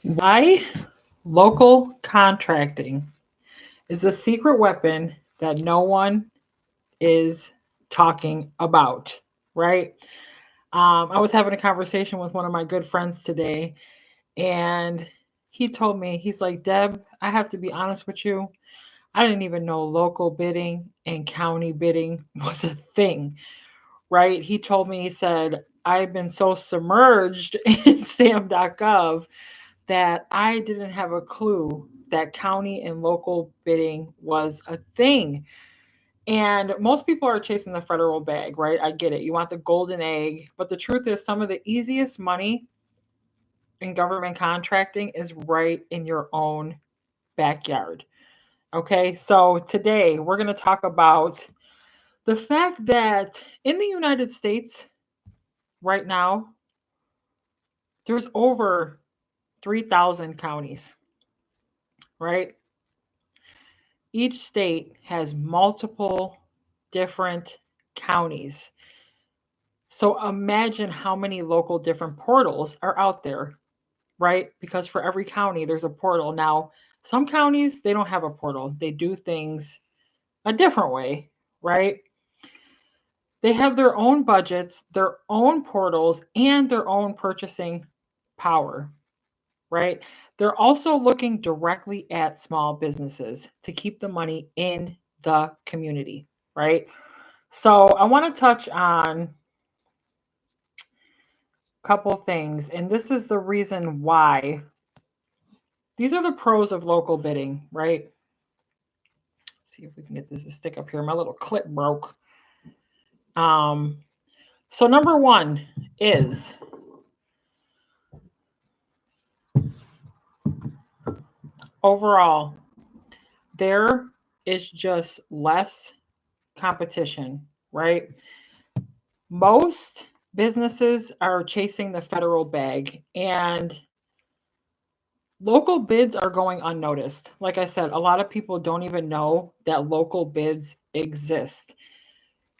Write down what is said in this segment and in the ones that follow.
Why local contracting is a secret weapon that no one is talking about, right? I was having a conversation with one of my good friends today, and he told me, he's like, Deb, I have to be honest with you. I didn't even know local bidding and county bidding was a thing, right? He told me, he said, I've been so submerged in sam.gov that I didn't have a clue that county and local bidding was a thing. And most people are chasing the federal bag, right? I get it. You want the golden egg. But the truth is, some of the easiest money in government contracting is right in your own backyard. Okay, so today we're going to talk about the fact that in the United States right now, there's over 3,000 counties, right? Each state has multiple different counties. So imagine how many local different portals are out there, right? Because for every county, there's a portal. Now, some counties, they don't have a portal, they do things a different way, right? They have their own budgets, their own portals, and their own purchasing power, right? They're also looking directly at small businesses to keep the money in the community, right? So I want to touch on a couple things, and this is the reason why. These are the pros of local bidding, right? Let's see if we can get this to stick up here. My little clip broke. Um, so number one is overall, there is just less competition, right? Most businesses are chasing the federal bag, and local bids are going unnoticed. Like I said, a lot of people don't even know that local bids exist.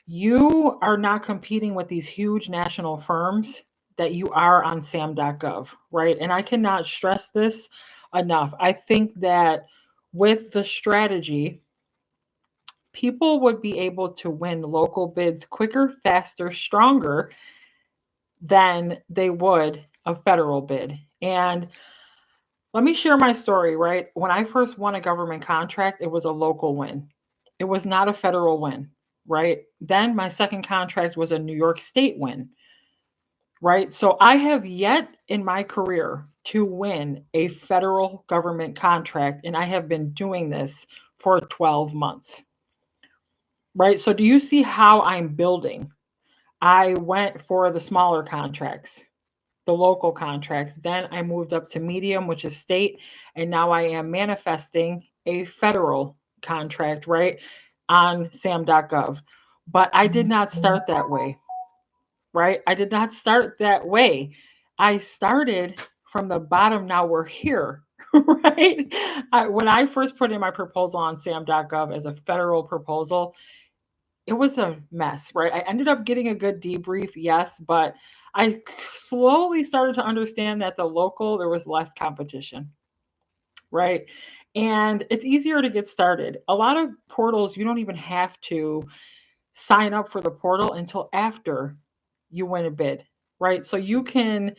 You are not competing with these huge national firms that you are on sam.gov, right? And I cannot stress this enough. I think that with the strategy, people would be able to win local bids quicker, faster, stronger than they would a federal bid. And let me share my story, right? When I first won a government contract, it was a local win. It was not a federal win, right? Then my second contract was a New York State win, right? So I have yet in my career to win a federal government contract, and I have been doing this for 12 months, right? So do you see how I'm building? I went for the smaller contracts, the local contracts. Then I moved up to medium, which is state. And now I am manifesting a federal contract, right, on sam.gov. But I did not start that way, right? I did not start that way. I started from the bottom. Now we're here, right? When I first put in my proposal on sam.gov as a federal proposal, it was a mess, right? I ended up getting a good debrief, yes, but I slowly started to understand that the local, there was less competition, right? And it's easier to get started. A lot of portals, you don't even have to sign up for the portal until after you win a bid, right? So you can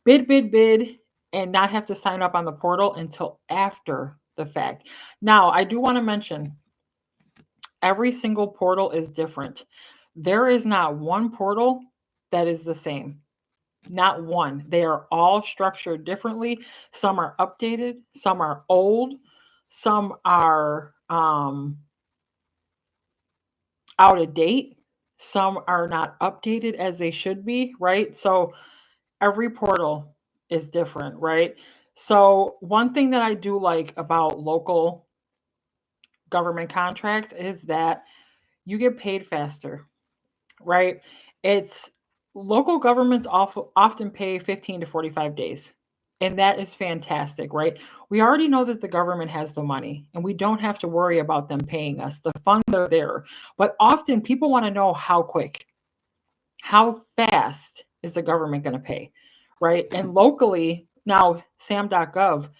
bid, and not have to sign up on the portal until after the fact. Now, I do want to mention every single portal is different. There is not one portal that is the same. Not one. They are all structured differently. Some are updated, some are old, some are out of date, some are not updated as they should be, right? So every portal is different, right? So, one thing that I do like about local government contracts is that you get paid faster, right? It's local governments often pay 15 to 45 days. And that is fantastic, right? We already know that the government has the money and we don't have to worry about them paying us. The funds are there. But often people want to know how quick, how fast is the government going to pay, right? And locally, Now, sam.gov,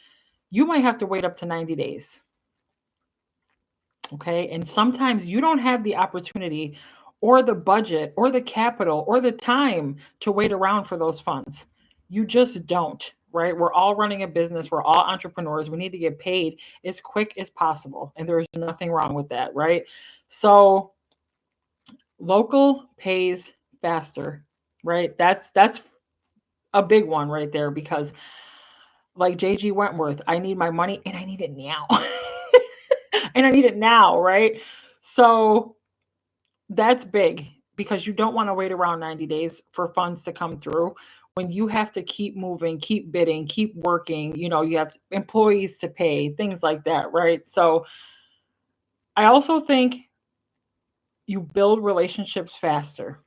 you might have to wait up to 90 days. Okay. And sometimes you don't have the opportunity or the budget or the capital or the time to wait around for those funds. You just don't, right? We're all running a business. We're all entrepreneurs. We need to get paid as quick as possible. And there's nothing wrong with that, right? So local pays faster, right? That's a big one right there, because like JG Wentworth, I need my money and I need it now. And I need it now, right? So that's big, because you don't want to wait around 90 days for funds to come through when you have to keep moving, keep bidding, keep working. You have employees to pay, things like that, right? So I also think you build relationships faster,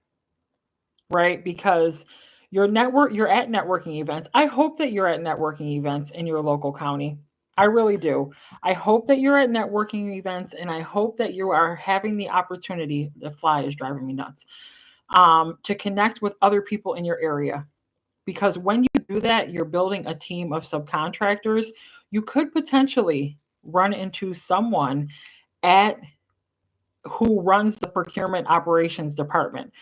right? Because you're at networking events. I hope that you're at networking events in your local county. I really do. I hope that you're at networking events, and I hope that you are having the opportunity. The fly is driving me nuts. To connect with other people in your area. Because when you do that, you're building a team of subcontractors. You could potentially run into someone at who runs the procurement operations department,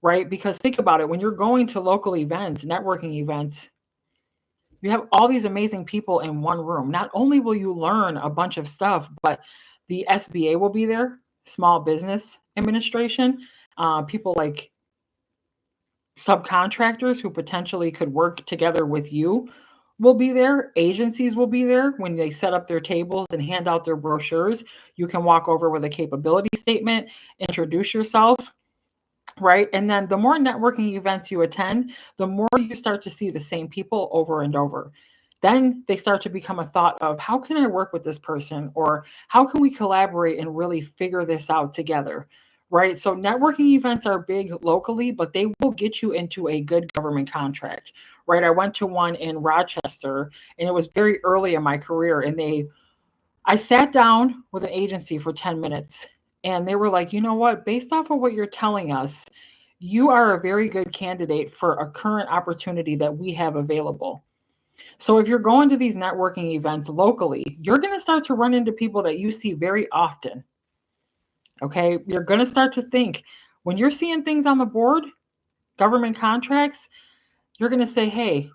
right? Because think about it, when you're going to local events, networking events, you have all these amazing people in one room. Not only will you learn a bunch of stuff, but the SBA will be there, Small Business Administration, people like subcontractors who potentially could work together with you will be there. Agencies will be there when they set up their tables and hand out their brochures. You can walk over with a capability statement, introduce yourself, right? And then the more networking events you attend, the more you start to see the same people over and over. Then they start to become a thought of, how can I work with this person? Or how can we collaborate and really figure this out together? Right. So networking events are big locally, but they will get you into a good government contract. Right. I went to one in Rochester, and it was very early in my career. And I sat down with an agency for 10 minutes, and they were like, you know what, based off of what you're telling us, you are a very good candidate for a current opportunity that we have available. So if you're going to these networking events locally, you're going to start to run into people that you see very often. Okay. You're going to start to think, when you're seeing things on the board, government contracts, you're going to say, hey,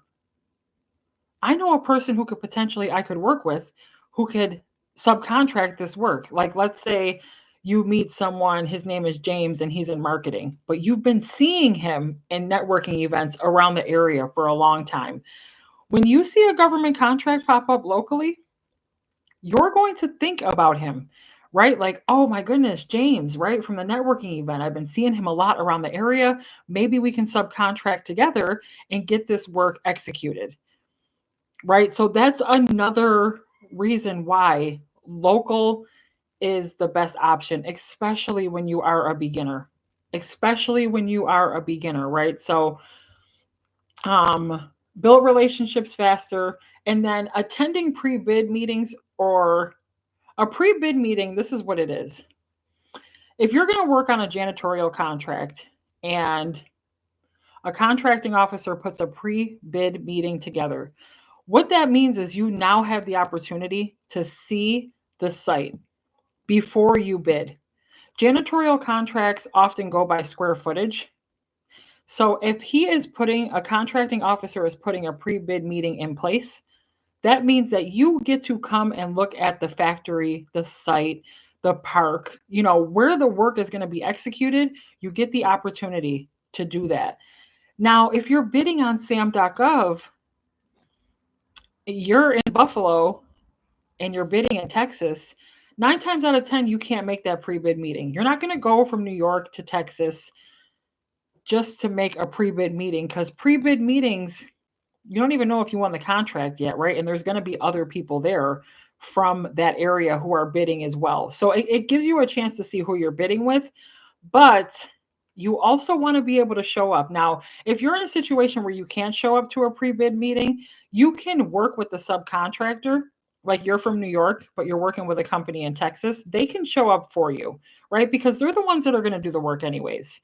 I know a person who I could work with, who could subcontract this work. Like, let's say you meet someone, his name is James, and he's in marketing, but you've been seeing him in networking events around the area for a long time. When you see a government contract pop up locally, you're going to think about him, right? Like, oh my goodness, James, right? From the networking event. I've been seeing him a lot around the area. Maybe we can subcontract together and get this work executed, right? So that's another reason why local is the best option, especially when you are a beginner. Especially when you are a beginner, right? So build relationships faster, and then attending pre-bid meetings, or a pre-bid meeting, this is what it is. If you're going to work on a janitorial contract and a contracting officer puts a pre-bid meeting together, what that means is you now have the opportunity to see the site before you bid. Janitorial contracts often go by square footage. So if a contracting officer is putting a pre-bid meeting in place, that means that you get to come and look at the factory, the site, the park, where the work is going to be executed. You get the opportunity to do that. Now, if you're bidding on sam.gov, you're in Buffalo and you're bidding in Texas, 9 times out of 10, you can't make that pre-bid meeting. You're not going to go from New York to Texas just to make a pre-bid meeting, because pre-bid meetings, you don't even know if you won the contract yet, right? And there's going to be other people there from that area who are bidding as well. So it gives you a chance to see who you're bidding with, but you also want to be able to show up. Now, if you're in a situation where you can't show up to a pre-bid meeting, you can work with the subcontractor. Like, you're from New York, but you're working with a company in Texas. They can show up for you, right? Because they're the ones that are going to do the work anyways,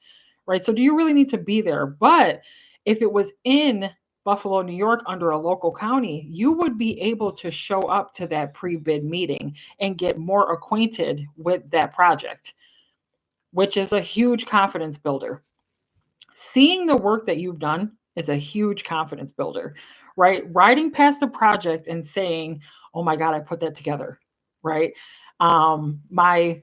right? So do you really need to be there? But if it was in Buffalo, New York, under a local county, you would be able to show up to that pre bid meeting and get more acquainted with that project, which is a huge confidence builder. Seeing the work that you've done is a huge confidence builder, right? Riding past a project and saying, oh my God, I put that together, right? My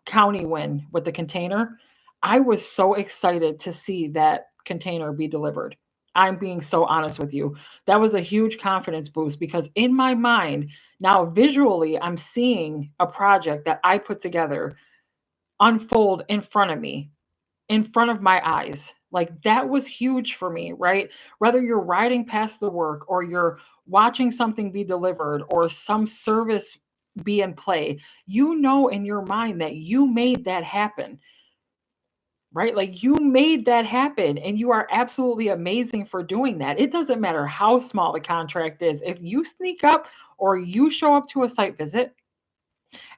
county win with the container, I was so excited to see that container be delivered. I'm being so honest with you. That was a huge confidence boost because in my mind, now visually, I'm seeing a project that I put together unfold in front of me, in front of my eyes. Like that was huge for me, right? Whether you're riding past the work or you're watching something be delivered or some service be in play, you know in your mind that you made that happen, right? Like you made that happen and you are absolutely amazing for doing that. It doesn't matter how small the contract is. If you sneak up or you show up to a site visit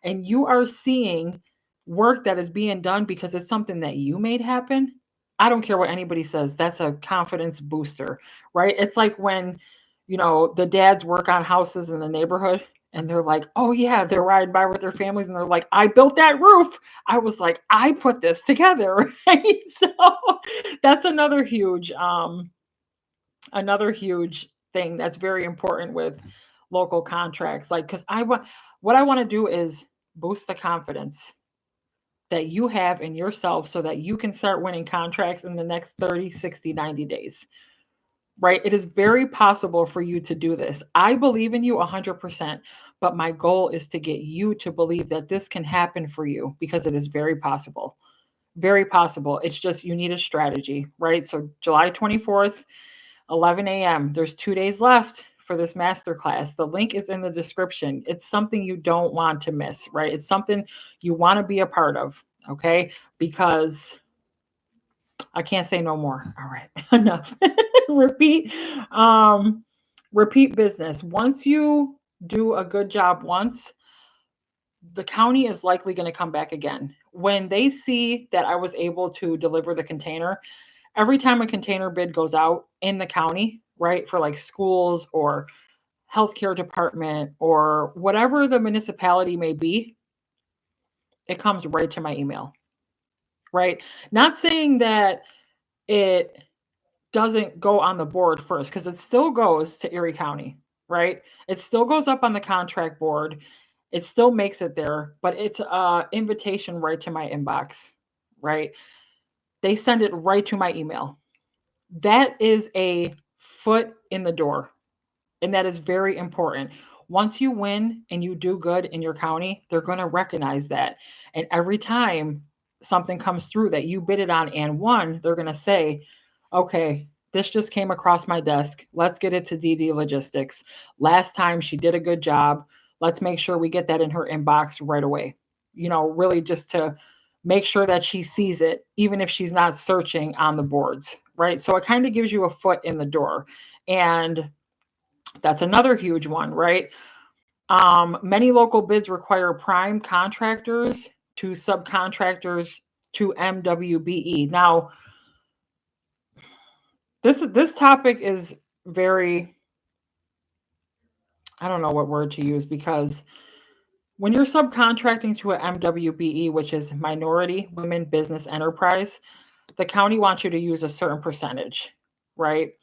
and you are seeing work that is being done because it's something that you made happen, I don't care what anybody says, that's a confidence booster, right? It's like when, the dads work on houses in the neighborhood and they're like, oh yeah, they're riding by with their families and they're like, I built that roof. I was like, I put this together. Right? So that's another huge thing that's very important with local contracts. Like, because what I want to do is boost the confidence that you have in yourself so that you can start winning contracts in the next 30, 60, 90 days. Right? It is very possible for you to do this. I believe in you 100%, but my goal is to get you to believe that this can happen for you because it is very possible. Very possible. It's just you need a strategy, right? So July 24th, 11 a.m. There's 2 days left for this masterclass. The link is in the description. It's something you don't want to miss, right? It's something you want to be a part of, okay? Because I can't say no more. All right, enough. repeat, um, repeat business. Once you do a good job once, the county is likely going to come back again. When they see that I was able to deliver the container, every time a container bid goes out in the county, right, for like schools or healthcare department or whatever the municipality may be, it comes right to my email, right? Not saying that it doesn't go on the board first because it still goes to Erie County, right? It still goes up on the contract board. It still makes it there, but it's a invitation right to my inbox, right? They send it right to my email. That is a foot in the door. And that is very important. Once you win and you do good in your county, they're going to recognize that. And every time something comes through that you bid it on and won, they're going to say, okay, this just came across my desk. Let's get it to DD Logistics. Last time she did a good job. Let's make sure we get that in her inbox right away. Really just to make sure that she sees it, even if she's not searching on the boards, right? So it kind of gives you a foot in the door. And that's another huge one, right? Many local bids require prime contractors to subcontractors to MWBE. Now, this topic is very, I don't know what word to use, because when you're subcontracting to a MWBE, which is Minority Women Business Enterprise, the county wants you to use a certain percentage, right,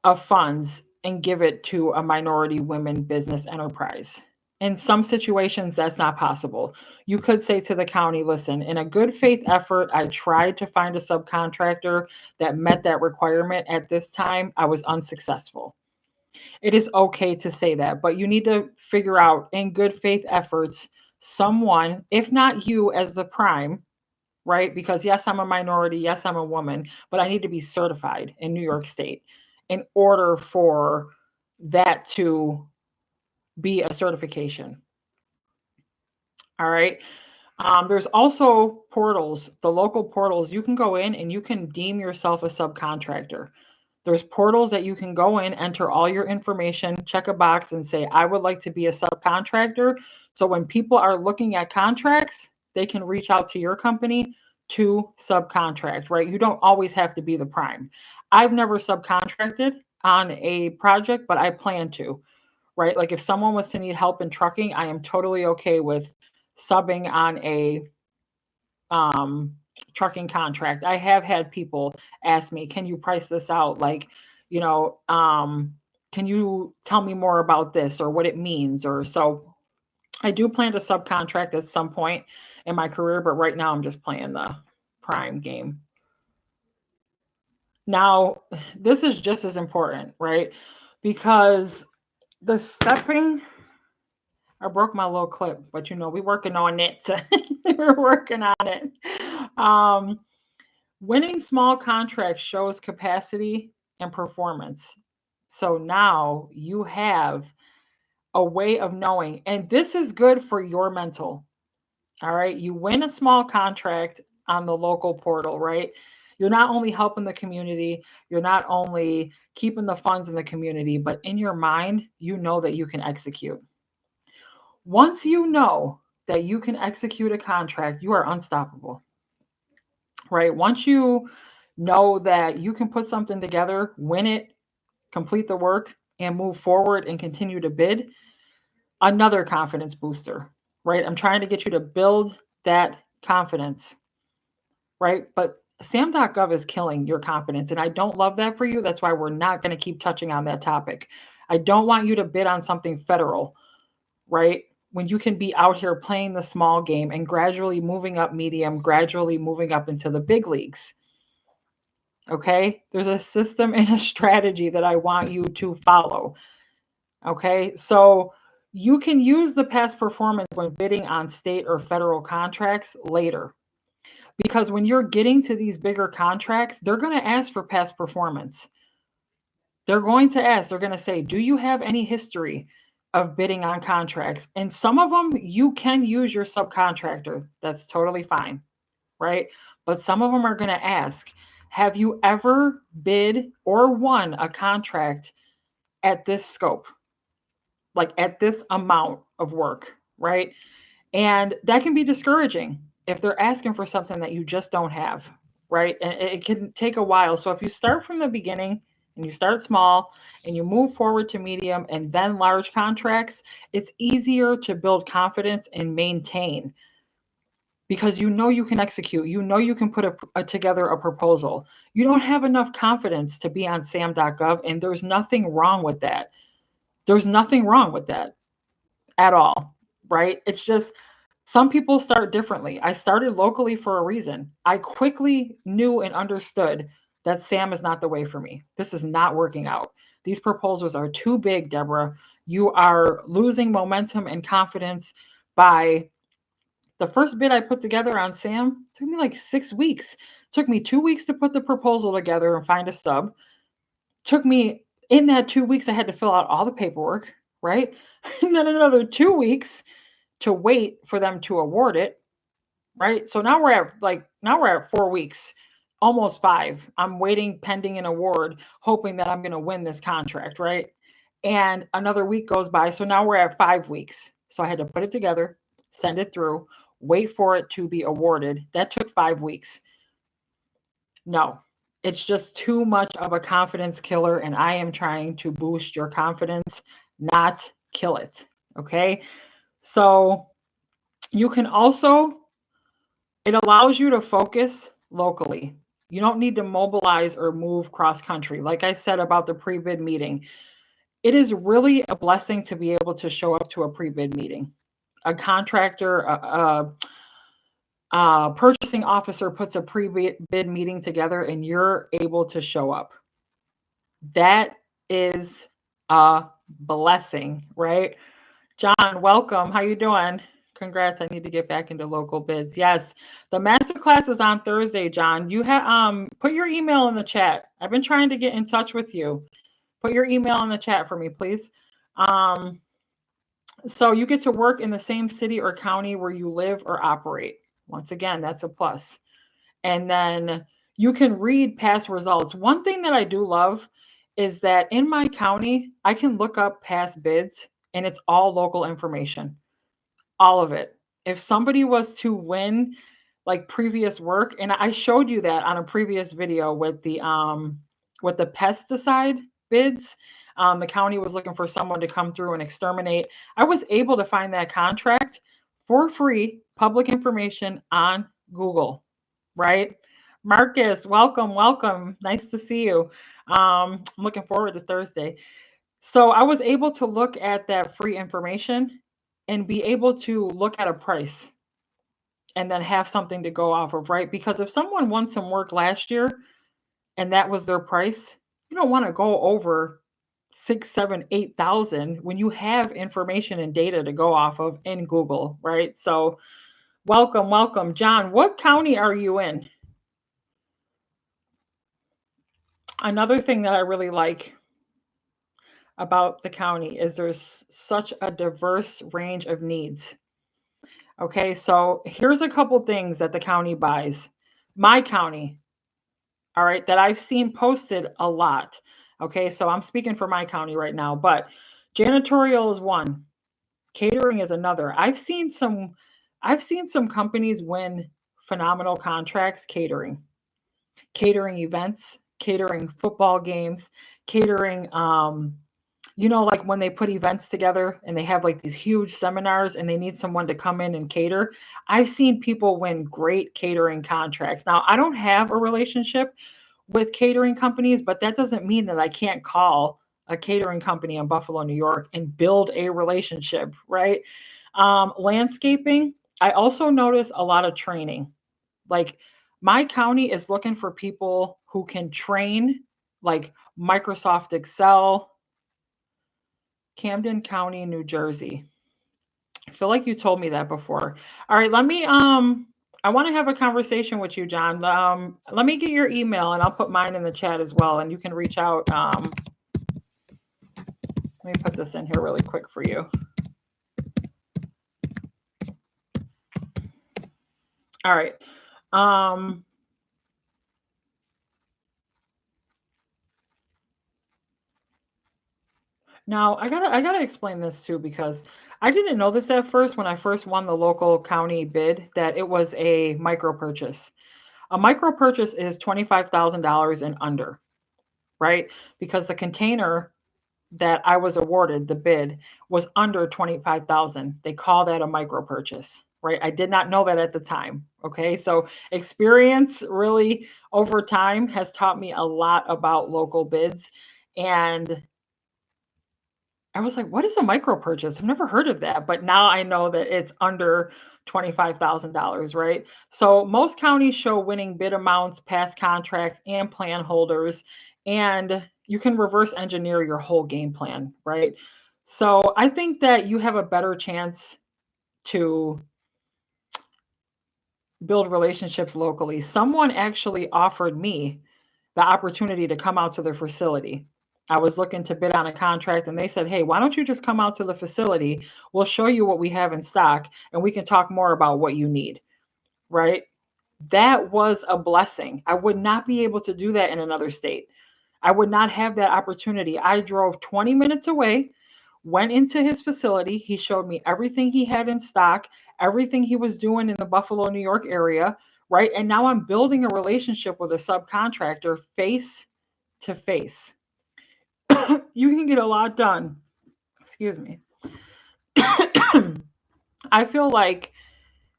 of funds and give it to a minority women business enterprise. In some situations, that's not possible. You could say to the county, listen, in a good faith effort, I tried to find a subcontractor that met that requirement. At this time, I was unsuccessful. It is okay to say that, but you need to figure out in good faith efforts, someone, if not you as the prime, right? Because yes, I'm a minority, yes, I'm a woman, but I need to be certified in New York State in order for that to be a certification. All right. There's also portals, the local portals. You can go in and you can deem yourself a subcontractor. There's portals that you can go in, enter all your information, check a box and say, I would like to be a subcontractor. So when people are looking at contracts, they can reach out to your company to subcontract, right? You don't always have to be the prime. I've never subcontracted on a project, but I plan to, right? Like if someone was to need help in trucking, I am totally okay with subbing on a um, trucking contract. I have had people ask me, "Can you price this out?" Like, you know, can you tell me more about this or what it means? Or so I do plan to subcontract at some point in my career, but right now I'm just playing the prime game. Now, this is just as important, right? Because the stepping, I broke my little clip, but we're working on it. We're working on it. Um, Winning small contracts shows capacity and performance. So now you have a way of knowing, and this is good for your mental. All right. You win a small contract on the local portal, right? You're not only helping the community, you're not only keeping the funds in the community, but in your mind, you know that you can execute. Once you know that you can execute a contract, you are unstoppable, right? Once you know that you can put something together, win it, complete the work, and move forward and continue to bid, another confidence booster, right? I'm trying to get you to build that confidence, right? But SAM.gov is killing your confidence, and I don't love that for you. That's why we're not going to keep touching on that topic. I don't want you to bid on something federal, right? When you can be out here playing the small game and gradually moving up medium, gradually moving up into the big leagues. Okay? There's a system and a strategy that I want you to follow. Okay? So you can use the past performance when bidding on state or federal contracts later. Because when you're getting to these bigger contracts, they're going to ask for past performance. They're going to ask, they're going to say, do you have any history of bidding on contracts? And some of them you can use your subcontractor. That's totally fine, right? But some of them are going to ask, have you ever bid or won a contract at this scope? Like at this amount of work, right? And that can be discouraging if they're asking for something that you just don't have, right? And it can take a while. So if you start from the beginning and you start small and you move forward to medium and then large contracts, it's easier to build confidence and maintain because you know you can execute. You know you can put together a proposal. You don't have enough confidence to be on sam.gov, and there's nothing wrong with that. There's nothing wrong with that at all, right? It's just some people start differently. I started locally for a reason. I quickly knew and understood that SAM is not the way for me. This is not working out. These proposals are too big, Deborah. You are losing momentum and confidence by the first bid I put together on SAM. It took me like 6 weeks. It took me 2 weeks to put the proposal together and find a sub. It took me in that 2 weeks, I had to fill out all the paperwork, right? And then another 2 weeks to wait for them to award it, right? So now we're at 4 weeks, almost 5. I'm waiting pending an award, hoping that I'm going to win this contract, right? And another week goes by, so now we're at 5 weeks. So I had to put it together, send it through, wait for it to be awarded. That took 5 weeks. No, it's just too much of a confidence killer, and I am trying to boost your confidence, not kill it. Okay. So you can also, it allows you to focus locally. You don't need to mobilize or move cross country. Like I said about the pre-bid meeting, it is really a blessing to be able to show up to a pre-bid meeting. A contractor, a purchasing officer puts a pre-bid meeting together and you're able to show up. That is a blessing, right? John, welcome. How you doing? Congrats. I need to get back into local bids. Yes, the masterclass is on Thursday, John. You have put your email in the chat. I've been trying to get in touch with you. Put your email in the chat for me, please. So you get to work in the same city or county where you live or operate. Once again, that's a plus. And then you can read past results. One thing that I do love is that in my county, I can look up past bids and it's all local information. All of it. If somebody was to win like previous work, and I showed you that on a previous video with the pesticide bids. The county was looking for someone to come through and exterminate. I was able to find that contract for free, public information on Google, right? Marcus, welcome, welcome. Nice to see you. I'm looking forward to Thursday. So I was able to look at that free information and be able to look at a price and then have something to go off of, right? Because if someone won some work last year and that was their price, you don't want to go over 6, 7, 8,000 when you have information and data to go off of in Google, right? So welcome, welcome. John, what county are you in? Another thing that I really like about the county is there's such a diverse range of needs. Okay, so here's a couple things that the county buys. My county, all right, that I've seen posted a lot. Okay, so I'm speaking for my county right now, but janitorial is one, catering is another. I've seen some companies win phenomenal contracts catering events, catering football games, catering like when they put events together and they have like these huge seminars and they need someone to come in and cater. I've seen people win great catering contracts. Now, I don't have a relationship with catering companies, but that doesn't mean that I can't call a catering company in Buffalo, New York and build a relationship, right? Landscaping, I also notice a lot of training. Like my county is looking for people who can train like Microsoft Excel, Camden County, New Jersey. I feel like you told me that before. All right, I want to have a conversation with you, John. Let me get your email and I'll put mine in the chat as well and you can reach out. Let me put this in here really quick for you. All right. Now I gotta explain this too because I didn't know this at first when I first won the local county bid that it was a micro purchase. A micro purchase is $25,000 and under, right? Because the container that I was awarded, the bid, was under 25,000. They call that a micro purchase, right? I did not know that at the time. Okay. So experience really over time has taught me a lot about local bids. And I was like, what is a micro purchase? I've never heard of that. But now I know that it's under $25,000, right? So most counties show winning bid amounts, past contracts, and plan holders. And you can reverse engineer your whole game plan, right? So I think that you have a better chance to build relationships locally. Someone actually offered me the opportunity to come out to their facility. I was looking to bid on a contract and they said, hey, why don't you just come out to the facility? We'll show you what we have in stock and we can talk more about what you need, right? That was a blessing. I would not be able to do that in another state. I would not have that opportunity. I drove 20 minutes away, went into his facility. He showed me everything he had in stock, everything he was doing in the Buffalo, New York area, right? And now I'm building a relationship with a subcontractor face to face. You can get a lot done. Excuse me. I feel like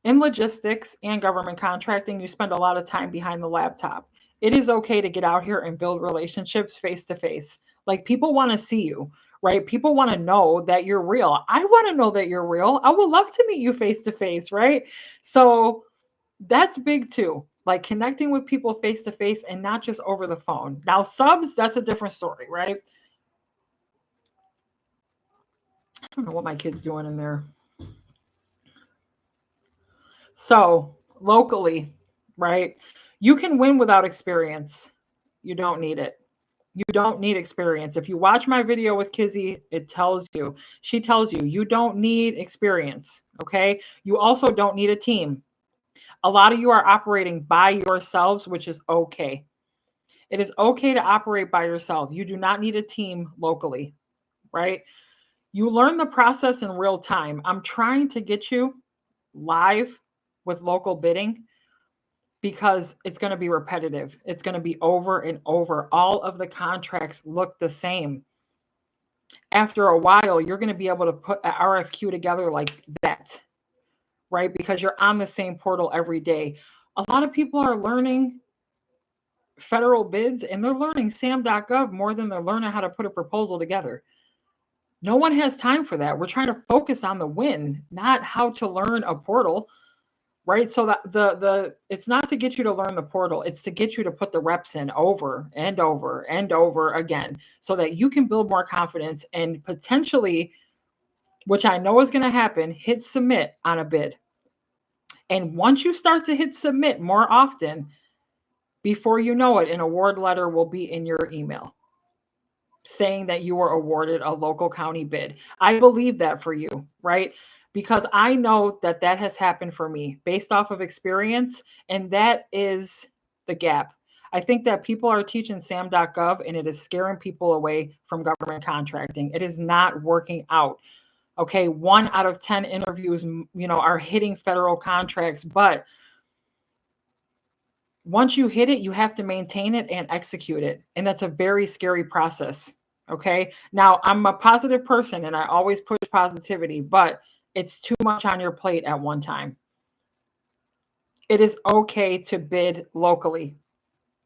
in logistics and government contracting, you spend a lot of time behind the laptop. It is okay to get out here and build relationships face to face. Like people want to see you, right? People want to know that you're real. I want to know that you're real. I would love to meet you face to face, right? So that's big too. Like connecting with people face to face and not just over the phone. Now, subs, that's a different story, right? I don't know what my kid's doing in there. So, locally, right? You can win without experience. You don't need it. You don't need experience. If you watch my video with Kizzy, she tells you, you don't need experience. Okay. You also don't need a team. A lot of you are operating by yourselves, which is okay. It is okay to operate by yourself. You do not need a team locally, right? You learn the process in real time. I'm trying to get you live with local bidding. because it's going to be repetitive. It's going to be over and over. All of the contracts look the same. After a while, you're going to be able to put an RFQ together like that, right? Because you're on the same portal every day. A lot of people are learning federal bids and they're learning sam.gov more than they're learning how to put a proposal together. No one has time for that. We're trying to focus on the win, not how to learn a portal, right? So that the it's not to get you to learn the portal, it's to get you to put the reps in over and over and over again so that you can build more confidence and potentially, which I know is going to happen, hit submit on a bid. And once you start to hit submit more often, before you know it, an award letter will be in your email saying that you were awarded a local county bid. I believe that for you, right? Because I know that that has happened for me based off of experience, and that is the gap. I think that people are teaching sam.gov and it is scaring people away from government contracting. It is not working out. Okay, 1 out of 10 interviews, are hitting federal contracts, but once you hit it, you have to maintain it and execute it. And that's a very scary process. Okay. Now, I'm a positive person and I always push positivity, but it's too much on your plate at one time. It is okay to bid locally,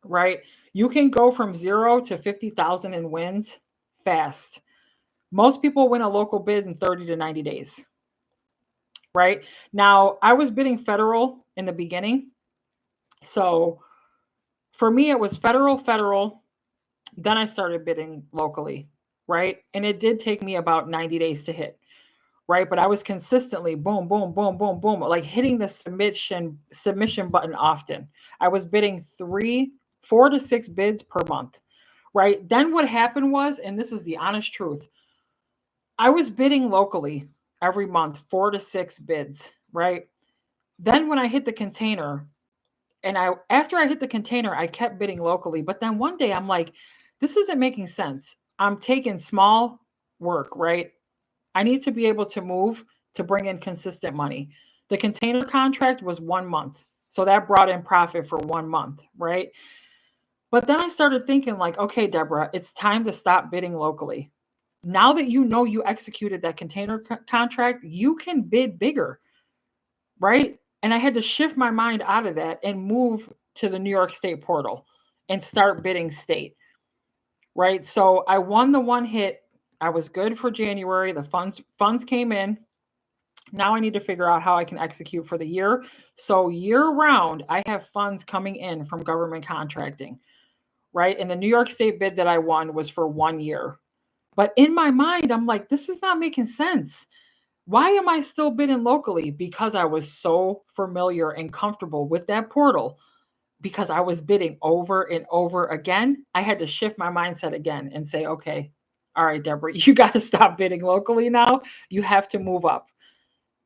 right? You can go from 0 to 50,000 in wins fast. Most people win a local bid in 30 to 90 days, right? Now, I was bidding federal in the beginning. So for me, it was federal. Then I started bidding locally, right? And it did take me about 90 days to hit, right? But I was consistently boom, boom, boom, boom, boom, like hitting the submission button often. I was bidding 4 to 6 bids per month, right? Then what happened was, and this is the honest truth, I was bidding locally every month, 4 to 6 bids, right? Then when I hit the container, and after I hit the container, I kept bidding locally. But then one day I'm like, this isn't making sense. I'm taking small work, right? I need to be able to move to bring in consistent money. The container contract was 1 month. So that brought in profit for 1 month, right? But then I started thinking like, okay, Deborah, it's time to stop bidding locally. Now that you know you executed that container contract, you can bid bigger, right? And I had to shift my mind out of that and move to the New York State portal and start bidding state, right? So I won the one hit. I was good for January. The funds came in. Now I need to figure out how I can execute for the year. So year round, I have funds coming in from government contracting, right? And the New York State bid that I won was for 1 year. But in my mind, I'm like, this is not making sense. Why am I still bidding locally? Because I was so familiar and comfortable with that portal, because I was bidding over and over again. I had to shift my mindset again and say, okay, all right, Deborah, you got to stop bidding locally now. You have to move up,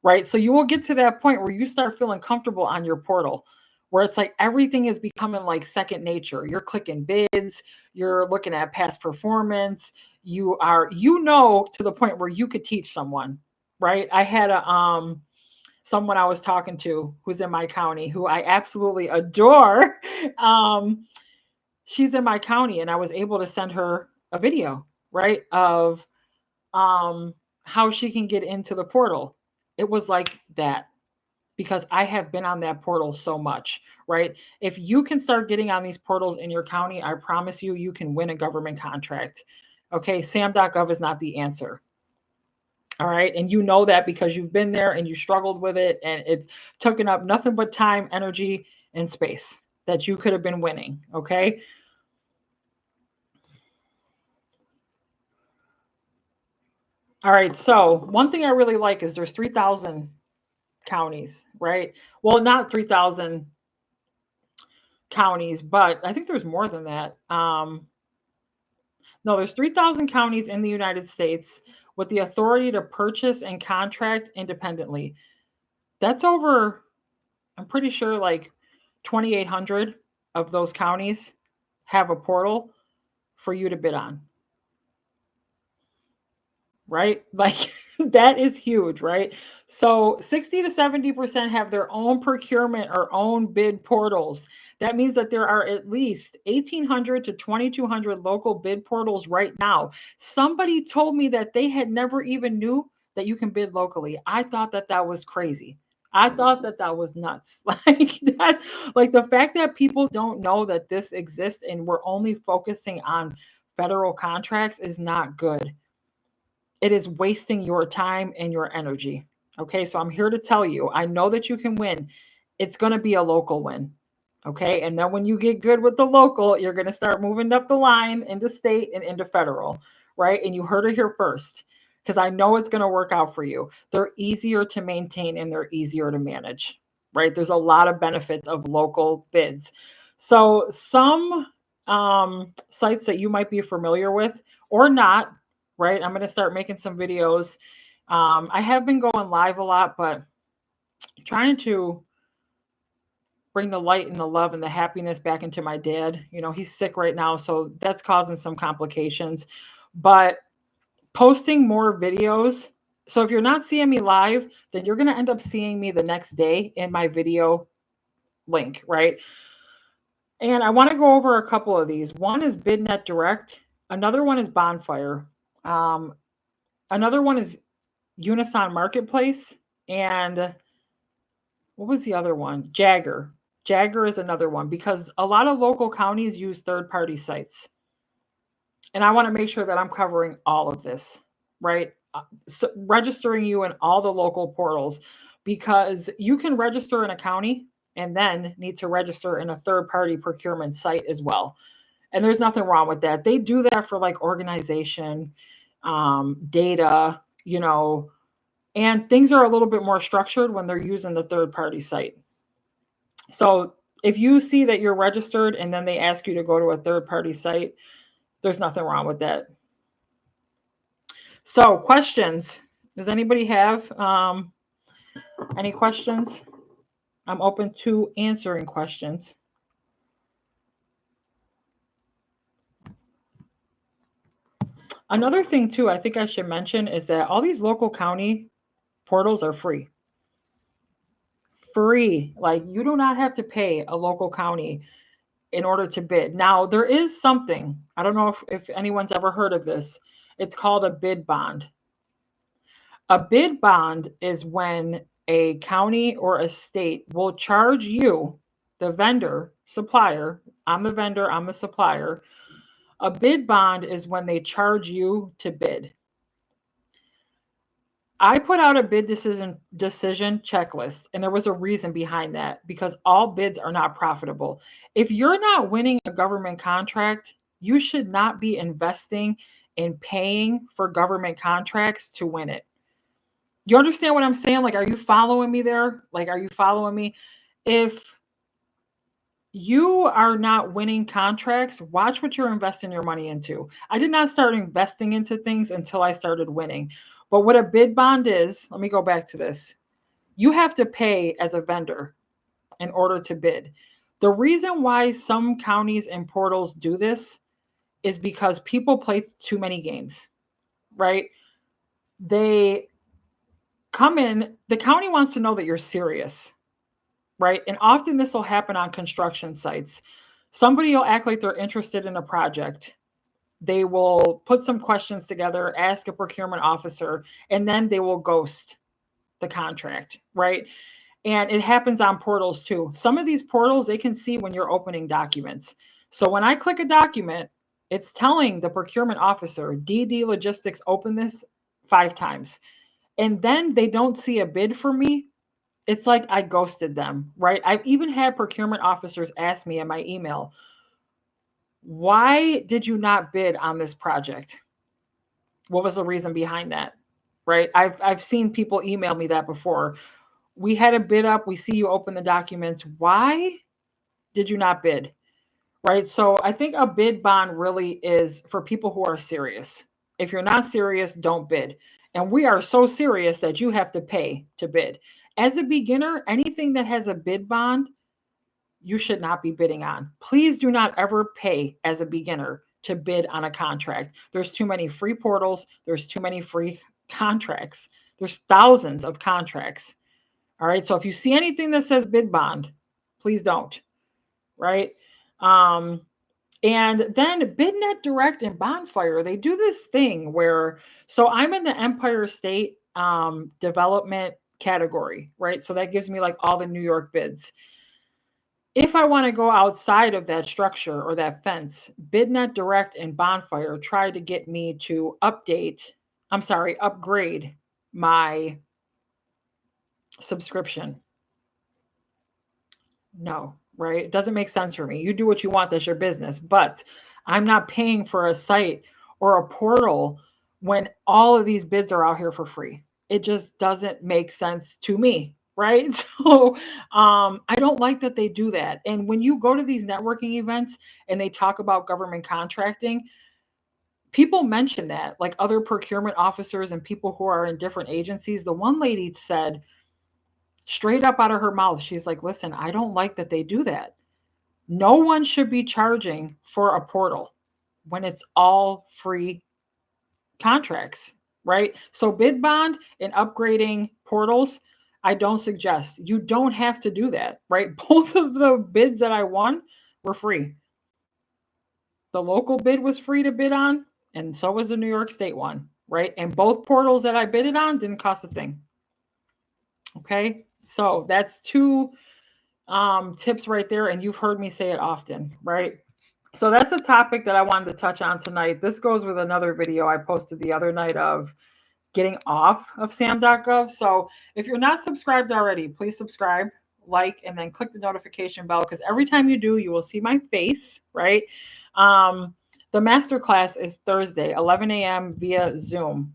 right? So you will get to that point where you start feeling comfortable on your portal, where it's like everything is becoming like second nature. You're clicking bids, you're looking at past performance. You are, to the point where you could teach someone, right? I had someone I was talking to who's in my county who I absolutely adore. She's in my county and I was able to send her a video, right, of how she can get into the portal. It was like that because I have been on that portal so much, right? If you can start getting on these portals in your county, I promise you, you can win a government contract. Okay, sam.gov is not the answer. All right. And you know that because you've been there and you struggled with it and it's taken up nothing but time, energy, and space that you could have been winning. Okay. All right. So one thing I really like is there's 3,000 counties, right? Well, not 3,000 counties, but I think there's more than that. No, there's 3,000 counties in the United States with the authority to purchase and contract independently. That's over, I'm pretty sure, like 2,800 of those counties have a portal for you to bid on. Right? Like That is huge, right? So 60 to 70% have their own procurement or own bid portals. That means that there are at least 1,800 to 2,200 local bid portals right now. Somebody told me that they had never even knew that you can bid locally. I thought that that was crazy. I thought that that was nuts. Like that, like the fact that people don't know that this exists and we're only focusing on federal contracts is not good. It is wasting your time and your energy. Okay, so I'm here to tell you, I know that you can win. It's going to be a local win. Okay, and then when you get good with the local, you're going to start moving up the line into state and into federal, right? And you heard it here first because I know it's going to work out for you. They're easier to maintain and they're easier to manage, right? There's a lot of benefits of local bids. So, some sites that you might be familiar with or not, right? I'm going to start making some videos. I have been going live a lot, but trying to bring the light and the love and the happiness back into my dad. You know, he's sick right now, so that's causing some complications. But posting more videos. So if you're not seeing me live, then you're going to end up seeing me the next day in my video link, right? And I want to go over a couple of these. One is BidNet Direct. Another one is Bonfire. Um, Another one is Unison Marketplace. And what was the other one? Jagger. Jagger is another one because a lot of local counties use third party sites. And I want to make sure that I'm covering all of this, right? So registering you in all the local portals because you can register in a county and then need to register in a third party procurement site as well. And there's nothing wrong with that. They do that for like organization, data, you know, and things are a little bit more structured when they're using the third party site. So if you see that you're registered and then they ask you to go to a third party site, there's nothing wrong with that. So questions. Does anybody have any questions? I'm open to answering questions. Another thing too, I think I should mention is that all these local county portals are free. Free. Like you do not have to pay a local county in order to bid. Now, there is something, I don't know if anyone's ever heard of this. It's called a bid bond. A bid bond is when a county or a state will charge you, the vendor, supplier, I'm the vendor, I'm the supplier. A bid bond is when they charge you to bid. I put out a bid decision checklist, and there was a reason behind that because all bids are not profitable. If you're not winning a government contract, you should not be investing in paying for government contracts to win it. You understand what I'm saying? Like, are you following me there? Like, are you following me? If you are not winning contracts, watch what you're investing your money into. I did not start investing into things until I started winning. But what a bid bond is, let me go back to this. You have to pay as a vendor in order to bid. The reason why some counties and portals do this is because people play too many games, right? They come in, the county wants to know that you're serious, right? And often this will happen on construction sites. Somebody will act like they're interested in a project. They will put some questions together, ask a procurement officer, and then they will ghost the contract, right? And it happens on portals too. Some of these portals, they can see when you're opening documents. So when I click a document, it's telling the procurement officer, DD Logistics open this 5 times. And then they don't see a bid for me. It's like I ghosted them, right? I've even had procurement officers ask me in my email, why did you not bid on this project? What was the reason behind that? Right? I've seen people email me that before. We had a bid up, we see you open the documents. Why did you not bid? Right? So I think a bid bond really is for people who are serious. If you're not serious, don't bid. And we are so serious that you have to pay to bid. As a beginner, anything that has a bid bond, you should not be bidding on. Please do not ever pay as a beginner to bid on a contract. There's too many free portals. There's too many free contracts. There's thousands of contracts. All right. So if you see anything that says bid bond, please don't. Right. And then BidNet Direct and Bonfire, they do this thing where, so I'm in the Empire State development category, right? So that gives me like all the New York bids. If I want to go outside of that structure or that fence, BidNet Direct and Bonfire try to get me to upgrade my subscription. No, right? It doesn't make sense for me. You do what you want, that's your business. But I'm not paying for a site or a portal when all of these bids are out here for free. It just doesn't make sense to me, right? So I don't like that they do that. And when you go to these networking events and they talk about government contracting, people mention that, like other procurement officers and people who are in different agencies. The one lady said, straight up out of her mouth, she's like, listen, I don't like that they do that. No one should be charging for a portal when it's all free contracts, right? So bid bond and upgrading portals, I don't suggest. You don't have to do that, right? Both of the bids that I won were free. The local bid was free to bid on, and so was the New York State one, right? And both portals that I bidded on didn't cost a thing. Okay, so that's two tips right there, and you've heard me say it often, right? So that's a topic that I wanted to touch on tonight. This goes with another video I posted the other night of getting off of sam.gov. So if you're not subscribed already, please subscribe, like, and then click the notification bell, because every time you do, you will see my face, right? The masterclass is Thursday, 11 a.m. via Zoom.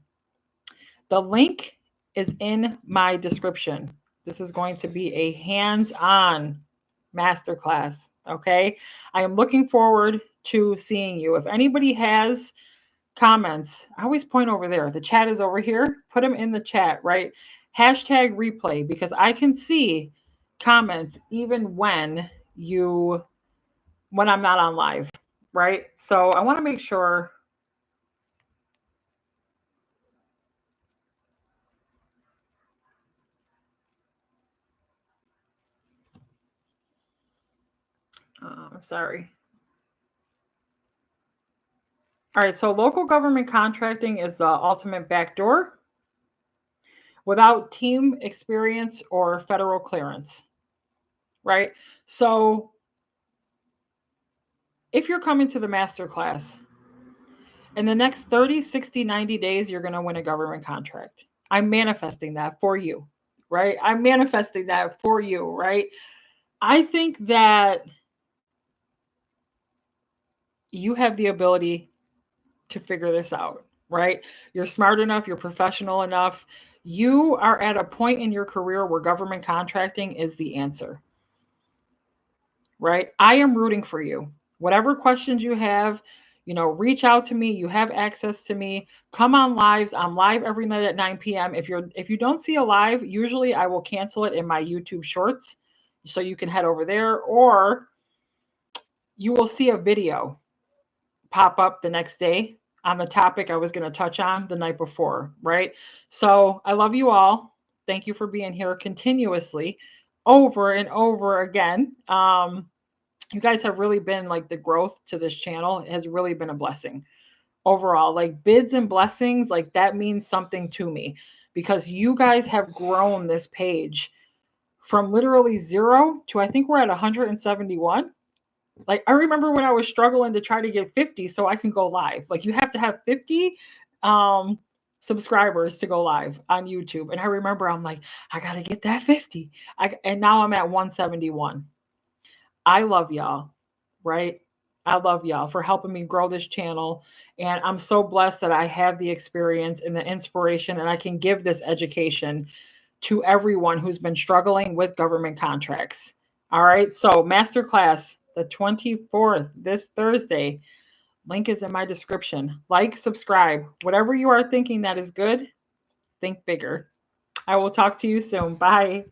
The link is in my description. This is going to be a hands-on masterclass, okay? I am looking forward to seeing you. If anybody has comments, I always point over there. The chat is over here. Put them in the chat, right? Hashtag replay, because I can see comments even when I'm not on live, right? So I want to make sure. I'm sorry. All right, so local government contracting is the ultimate backdoor without team experience or federal clearance, right? So if you're coming to the masterclass, in the next 30, 60, 90 days, you're going to win a government contract. I'm manifesting that for you, right? I'm manifesting that for you, right? I think that you have the ability to figure this out, right? You're smart enough, you're professional enough. You are at a point in your career where government contracting is the answer, right? I am rooting for you. Whatever questions you have, reach out to me. You have access to me. Come on lives. I'm live every night at 9 p.m. If you don't see a live, usually I will cancel it in my YouTube shorts, so you can head over there, or you will see a video pop up the next day on the topic I was going to touch on the night before, right? So I love you all. Thank you for being here continuously over and over again. You guys have really been like the growth to this channel has really been a blessing overall. Like bids and blessings, like that means something to me, because you guys have grown this page from literally 0 to, I think we're at 171. Like I remember when I was struggling to try to get 50 so I can go live. Like you have to have 50 subscribers to go live on YouTube. And I remember I'm like, I got to get that 50. And now I'm at 171. I love y'all, right? I love y'all for helping me grow this channel. And I'm so blessed that I have the experience and the inspiration, and I can give this education to everyone who's been struggling with government contracts. All right. So masterclass, the 24th, this Thursday. Link is in my description. Like, subscribe. Whatever you are thinking that is good, think bigger. I will talk to you soon. Bye.